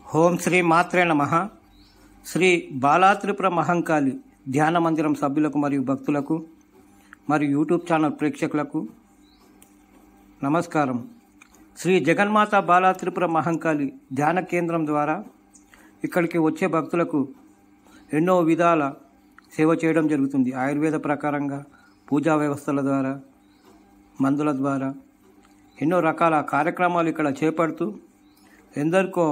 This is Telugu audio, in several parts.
ఓం శ్రీ మాత్రే నమః. శ్రీ బాలాత్రిపుర మహంకాళి ధ్యాన మందిరం సభ్యులకు మరియు భక్తులకు మరియు యూట్యూబ్ ఛానల్ ప్రేక్షకులకు నమస్కారం. శ్రీ జగన్మాత బాలాత్రిపుర మహంకాళి ధ్యాన కేంద్రం ద్వారా ఇక్కడికి వచ్చే భక్తులకు ఎన్నో విధాల సేవ చేయడం జరుగుతుంది. ఆయుర్వేద ప్రకారంగా, పూజా వ్యవస్థల ద్వారా, మందుల ద్వారా ఎన్నో రకాల కార్యక్రమాలు ఇక్కడ చేపడుతూ ఎందరికో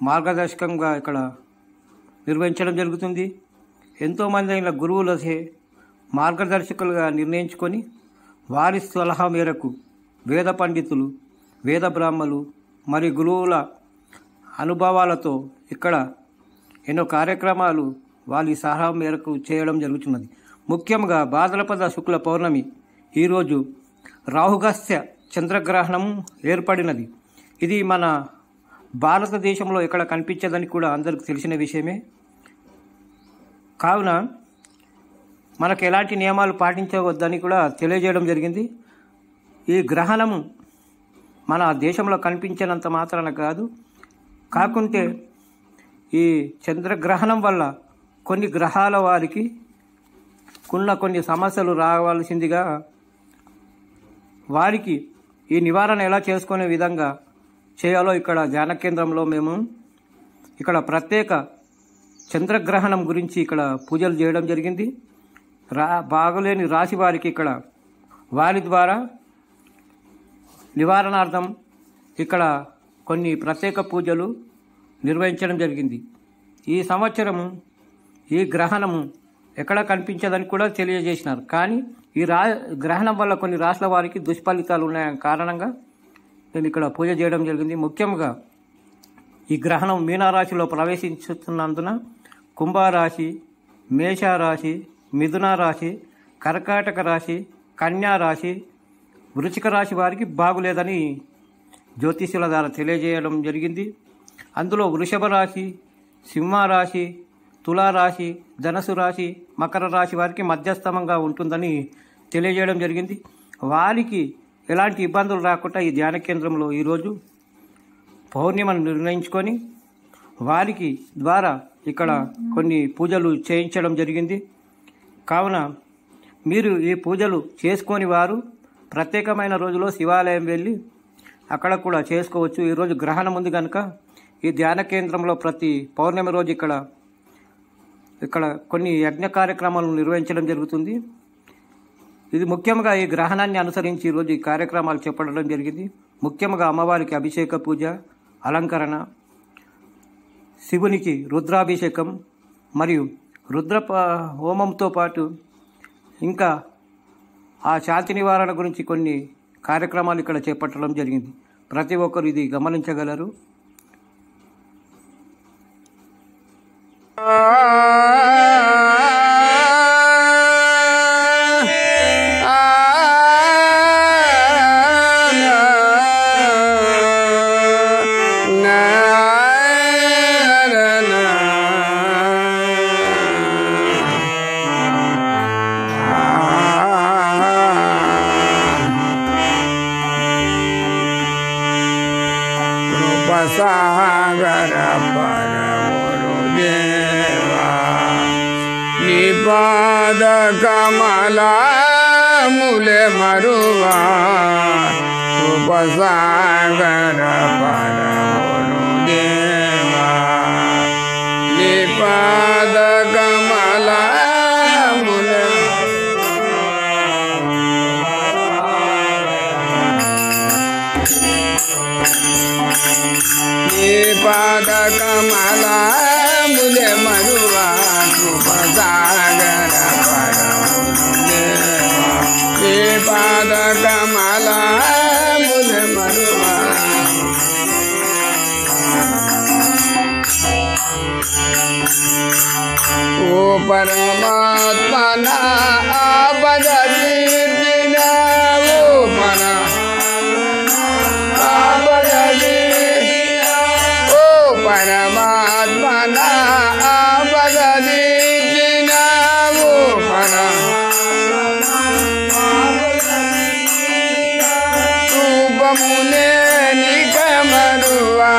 మార్గదర్శకంగా ఇక్కడ నిర్వహించడం జరుగుతుంది. ఎంతోమంది అయిన గురువులచే మార్గదర్శకులుగా నిర్ణయించుకొని వారి సలహా మేరకు వేద పండితులు, వేద బ్రాహ్మలు మరియు గురువుల అనుభవాలతో ఇక్కడ ఎన్నో కార్యక్రమాలు వారి సలహా మేరకు చేయడం జరుగుతున్నది. ముఖ్యంగా భాద్రపద శుక్ల పౌర్ణమి ఈరోజు రాహుగస్య చంద్రగ్రహణం ఏర్పడినది. ఇది మన భారతదేశంలో ఎక్కడ కనిపించదని కూడా అందరికీ తెలిసిన విషయమే. కావున మనకు ఎలాంటి నియమాలు పాటించవద్దని కూడా తెలియజేయడం జరిగింది. ఈ గ్రహణము మన దేశంలో కనిపించినంత మాత్రాన కాకుంటే ఈ చంద్రగ్రహణం వల్ల కొన్ని గ్రహాల వారికి కొన్ని సమస్యలు రావాల్సిందిగా వారికి ఈ నివారణ ఎలా చేసుకునే విధంగా చేయాలో ఇక్కడ ధ్యాన కేంద్రంలో మేము ఇక్కడ ప్రత్యేక చంద్రగ్రహణం గురించి ఇక్కడ పూజలు చేయడం జరిగింది. బాగలేని రాశి వారికి ఇక్కడ వారి ద్వారా నివారణార్థం ఇక్కడ కొన్ని ప్రత్యేక పూజలు నిర్వహించడం జరిగింది. ఈ సంవత్సరము ఈ గ్రహణము ఎక్కడ కనిపించదని కూడా తెలియజేసినారు. కానీ ఈ గ్రహణం వల్ల కొన్ని రాష్ట్రాల వారికి దుష్ఫలితాలు ఉన్న కారణంగా మేము ఇక్కడ పూజ చేయడం జరిగింది. ముఖ్యంగా ఈ గ్రహణం మీనరాశిలో ప్రవేశించుతున్నందున కుంభరాశి, మేషరాశి, మిథున రాశి, కర్కాటక రాశి, కన్యా రాశి, వృశ్చిక రాశి వారికి బాగులేదని జ్యోతిష్యుల ద్వారా తెలియజేయడం జరిగింది. అందులో వృషభ రాశి, సింహరాశి, తులారాశి, ధనుసు రాశి, మకర రాశి వారికి మధ్యస్థమంగా ఉంటుందని తెలియజేయడం జరిగింది. వారికి ఎలాంటి ఇబ్బందులు రాకుండా ఈ ధ్యాన కేంద్రంలో ఈరోజు పౌర్ణిమను నిర్ణయించుకొని వారికి ద్వారా ఇక్కడ కొన్ని పూజలు చేయించడం జరిగింది. కావున మీరు ఈ పూజలు చేసుకొని వారు ప్రత్యేకమైన రోజులో శివాలయం వెళ్ళి అక్కడ కూడా చేసుకోవచ్చు. ఈరోజు గ్రహణం ఉంది కనుక ఈ ధ్యాన కేంద్రంలో ప్రతి పౌర్ణమి రోజు ఇక్కడ కొన్ని యజ్ఞ కార్యక్రమాలను నిర్వహించడం జరుగుతుంది. ఇది ముఖ్యంగా ఈ గ్రహణాన్ని అనుసరించి ఈరోజు ఈ కార్యక్రమాలు చేపట్టడం జరిగింది. ముఖ్యంగా అమ్మవారికి అభిషేక పూజ, అలంకరణ, శివునికి రుద్రాభిషేకం మరియు రుద్ర హోమంతో పాటు ఇంకా ఆ శాంతి నివారణ గురించి కొన్ని కార్యక్రమాలు ఇక్కడ చేపట్టడం జరిగింది. ప్రతి ఒక్కరు ఇది గమనించగలరు. సాగర పరముదేవా నిపాద కమలములే మరువా ఉపసాగర పరముదేవా నిపాద కమలములే పాద కమలములే మరువా కృపసాగర పరముదేవా పాద కమలములే మరువా ఓ పరమాత్మన ఆపద తీర్చిన ఓ పరమాత్మన ఆపద తీర్చిన ఓ రూపమునే నికమరువా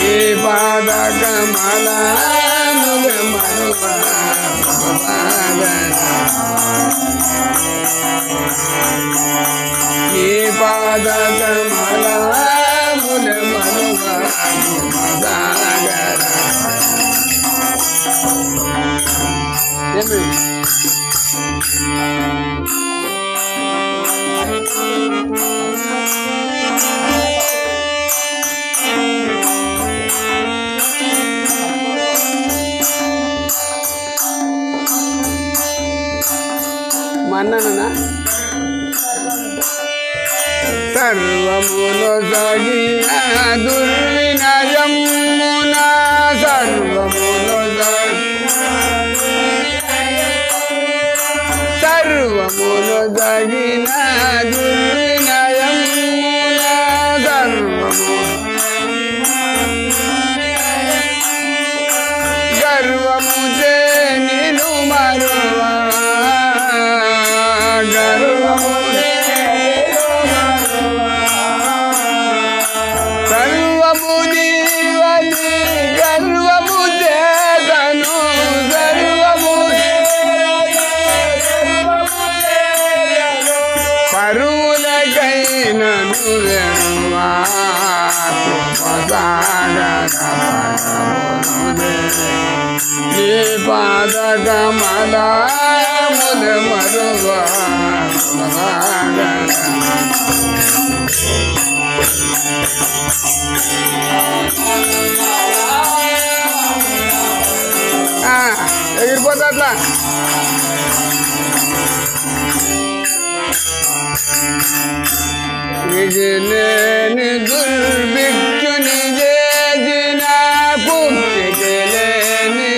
ఈ పాద కమలముల మరువ ఈ పాద కమలముల మరువ మన్ననా సర్వములో సగిన దుర్వినయమున సర్వములో సర్వములో సగిన దుర్వినయమున సర్వము గర్వము నిలు మరువా పాద కమల ముల మరువ ఎగిరిపోతా అట్లా విజలేని దుర్భిక్షుని చేసిన పుట్టిలేని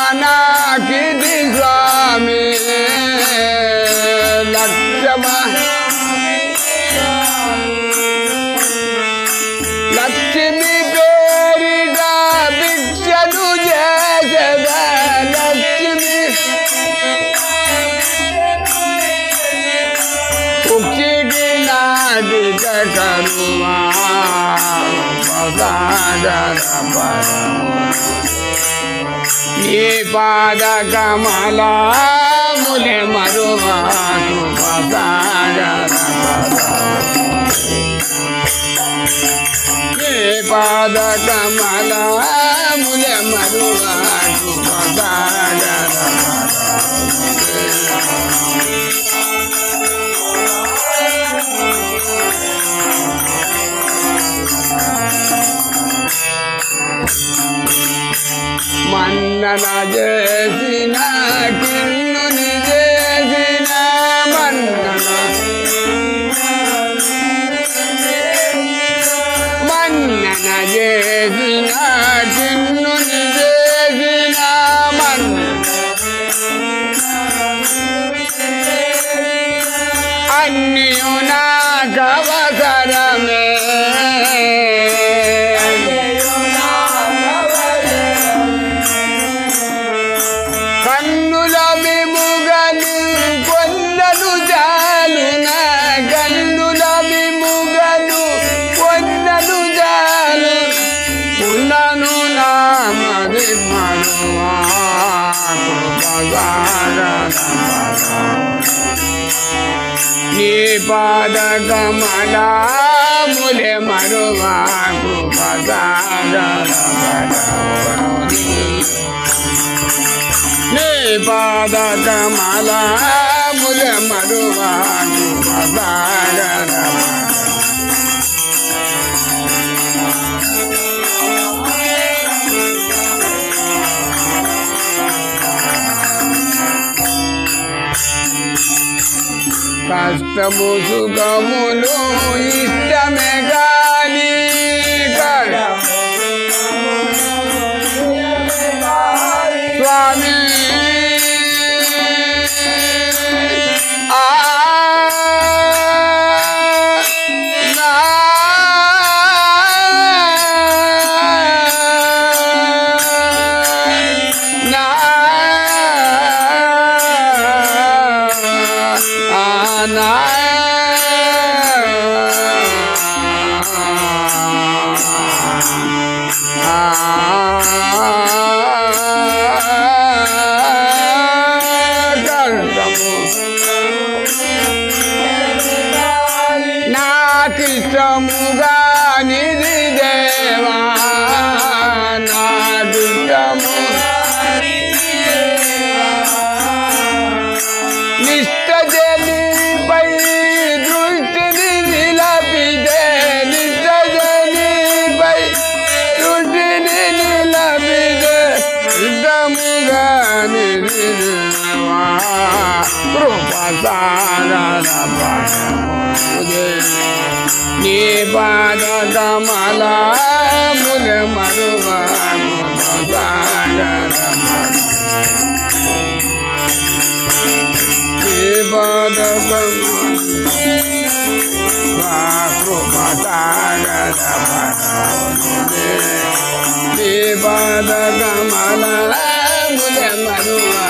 లక్ష్మణాకిది స్వామి లక్ష్మి పేరిట భిక్షను చేసద లక్ష్మి ఉక్షికి నాటిక కరువా ఈ పాద కమల ములె మరువా ఈ పాద కమల ములె మరువా మన్నన చేసిన కిన్నుని చేసిన మన్నన చేసిన కిన్నుని చేసిన అన్నియు నాకవసరమే కన్నుల విముగలు కొల్లలు జాలున కన్నుల విముగలు కొల్లలు జాలు ఉన్నను నామది మరువా నీ పాద కమల ములె మరువా నీ పాద కమల ములె మరువా కష్టము సుఖములు ఇష్టమే గాని స్వామి నాకిష్టముగా నిధి దేవా నాకిష్టము నిష్ట జనిపై దృష్టిని నిలపిదే నిష్ట జనిపై దృష్టిని నిలపిదే ఇష్టముగా నిధి దేవా కృపసాగర నీ పాద కమలముల మరువా నీ పాద నీ పాద కమలముల మరువా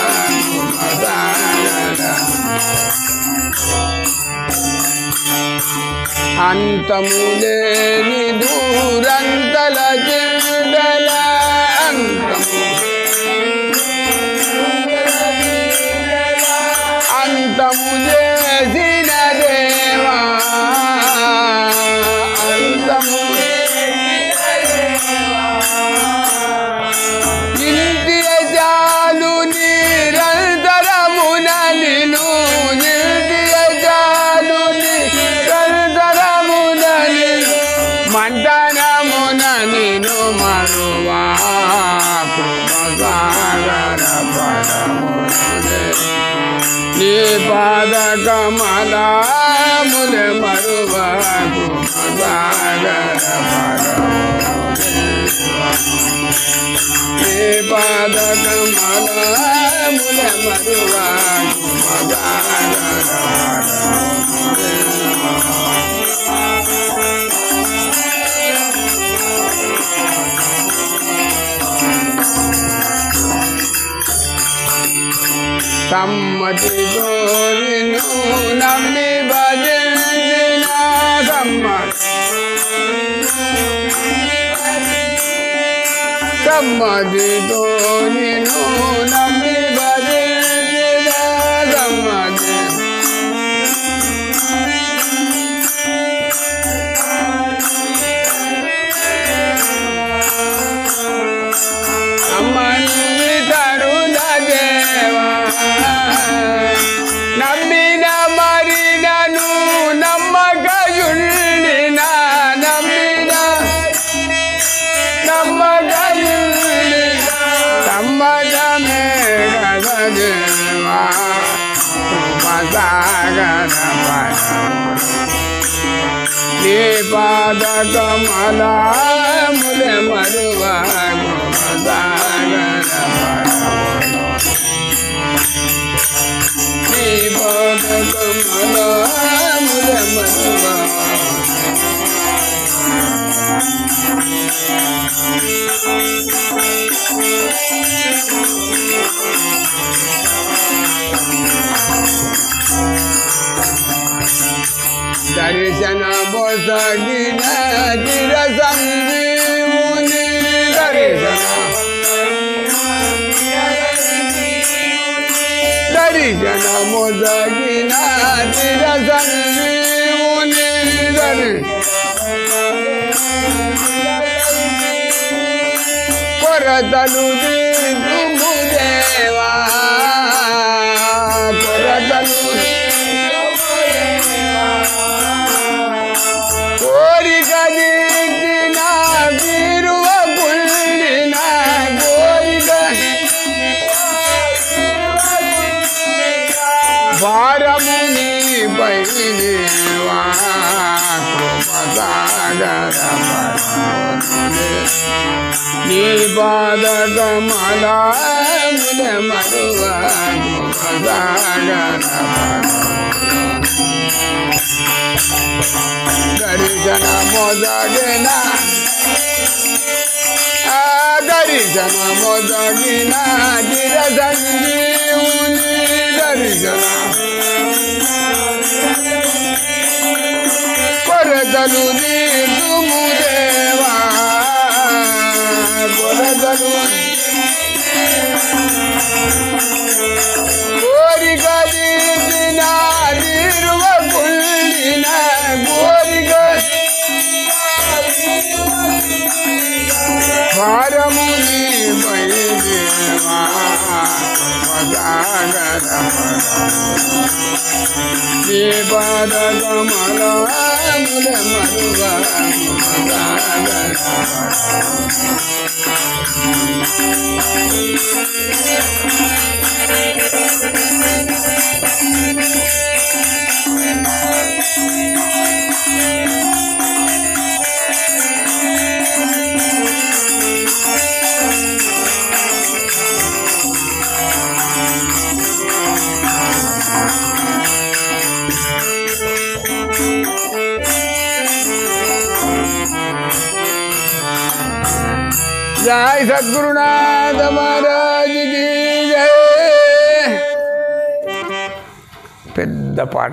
అంతము లేని దూరంతల చిందల అంతము చేసిన దేవా అంతము ఇంటి చాలు నిరంతరమున నిను మంటనమున నిను మరువా కృపసాగర పరమునే నీ పాద కమలముల మరువా కృపసాగర పరమునే నీ పాద కమలముల మరువా కృపసాగర పరమునే సమ్మతితో నిన్ను నమ్మి భజించిన సమ్మతితో నిన్ను నమ్మి భజించిన సమ్మతి అమ్మని తరుణ దేవా నమ్మిన మరినను నమ్మకయుండిన నమ్మిన నమ్మకయుండిన సమ్మతమే గద దేవా కృపసాగర నీ పాద కమలముల మరువా కృపసాగర నీ పాద కమలముల మరువా దర్శన బొసగిన చిర సంజీవుని దర్శన మొదగిన చిర సంజీవుని కొరతలు తీర్చుము దేవా కొరతలు కోరిక తీర్చిన వీరువ పుల్లిన కోరిక భారము నీపై దేవా కృపసాగర నీ పాద కమలముల మరువ కృపసాగర దర్శన మొదగిన దర్శన మొదగిన చిర సంజీవుని దర్శన కొరతలు తీర్చుము దేవా కొరతలు కోరిక తీర్చిన తీరువ పుల్లిన కోరిక భారముని బయదేవా నీ పాద కమలముల మరువ जय सद्गुरुनाथ महाराज की जय పెద్ద పాట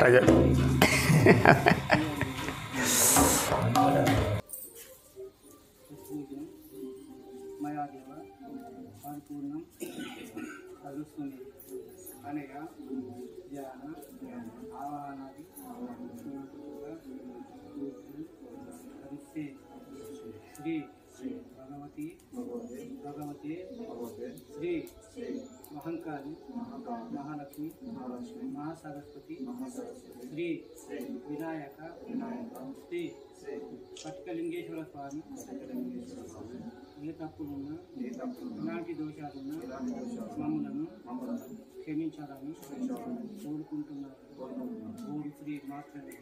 మయాదేవ పరిపూర్ణం కలుస్తుంది అనగా ధ్యాన ఆవాహనాది శ్రీ భగవతి భగవతే శ్రీ మహంకాళి మహాలక్ష్మి మహాసరస్వతి శ్రీ వినాయక శ్రీ పట్కలింగేశ్వర స్వామి ఏ తప్పులున్నా ఎలాంటి దోషాలున్నా మమ్మలను క్షమించాలని కోరుకుంటున్నారు. ఓం శ్రీ మాత్రమే.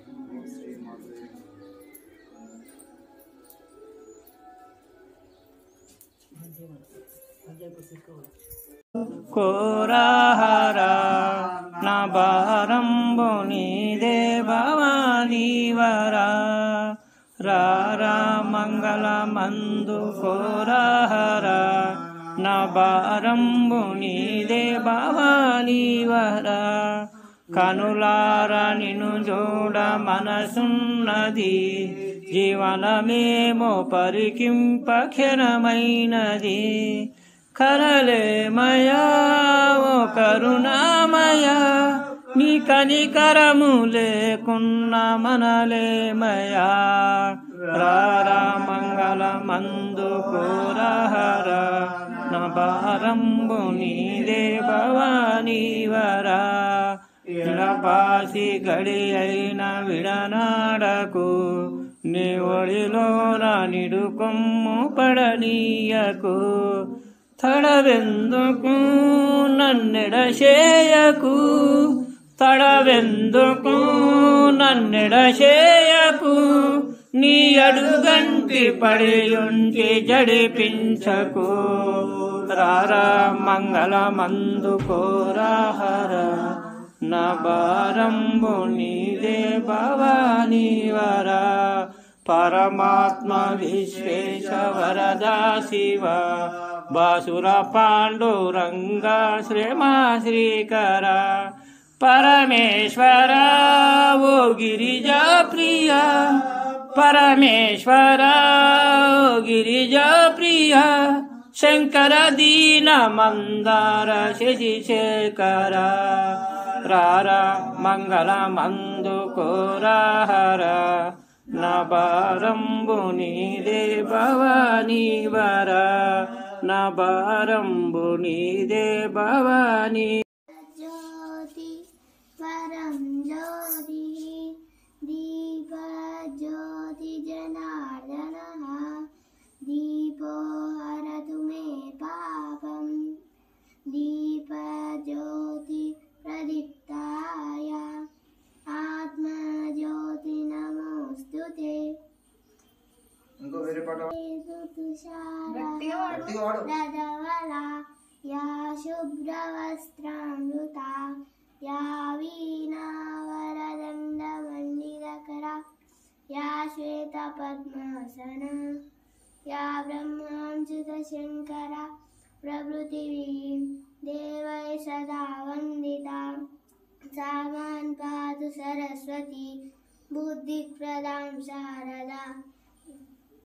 కోరాహారా నా భారంబుని దేవవానీవరా రారా మంగళ మందు కోరాహారా నా భారంబుని దేవవానీవరా కనులారా నిన్ను చూడ మనసున్నది జీవనమేమో పరికింపక్షరమైనది కరలేమయా ఓ కరుణామయా నీ కనికరము లేకున్నా మనలేమయా రారా మంగళ మందు కోరహరా నా భారంబు నీదే భవానీవరా ఇలపాసి గడి అయిన విడనాడకు నీ ఒడిలోన నిడు కొమ్ము పడనీయకు తడవెందుకు నన్నెడశేయకు తడవెందుకు నన్నెడశేయకు నీ అడుగంటి పడియుంటి జడిపించకు రారా మంగళ మందు కోరాహరా నా భారంబు నీదే భవానీవరా పరమాత్మ విశ్వేశ వరదా శివ బాసుర పాండురంగ శ్రీమా శ్రీకర పరమేశ్వర ఓ గిరిజా ప్రియ పరమేశ్వర ఓ గిరిజా ప్రియ శంకర దీన మందార శశిశేఖర రారా మంగళ మందు కోరాహరా నా భారంబు నీదే భవానీవరా నా భారంబు నీదే భవానీ జ్యోతి వరం జ్యోతి దీప జ్యోతి జనార్దన దీపో హరతు మే పాపం దీప జ్యోతి ప్రదీప్తాయ ఆత్మ రథవలా యా శుభ్రవస్త్రామృతా యా వీణావరదండమండితకరా యా శ్వేతపద్మాసనా యా బ్రహ్మాంచుతశంకరా प्रभृतिवीं देवै सदा वन्दिता सा मां पातु सरस्वती बुद्धिप्रदां शारदा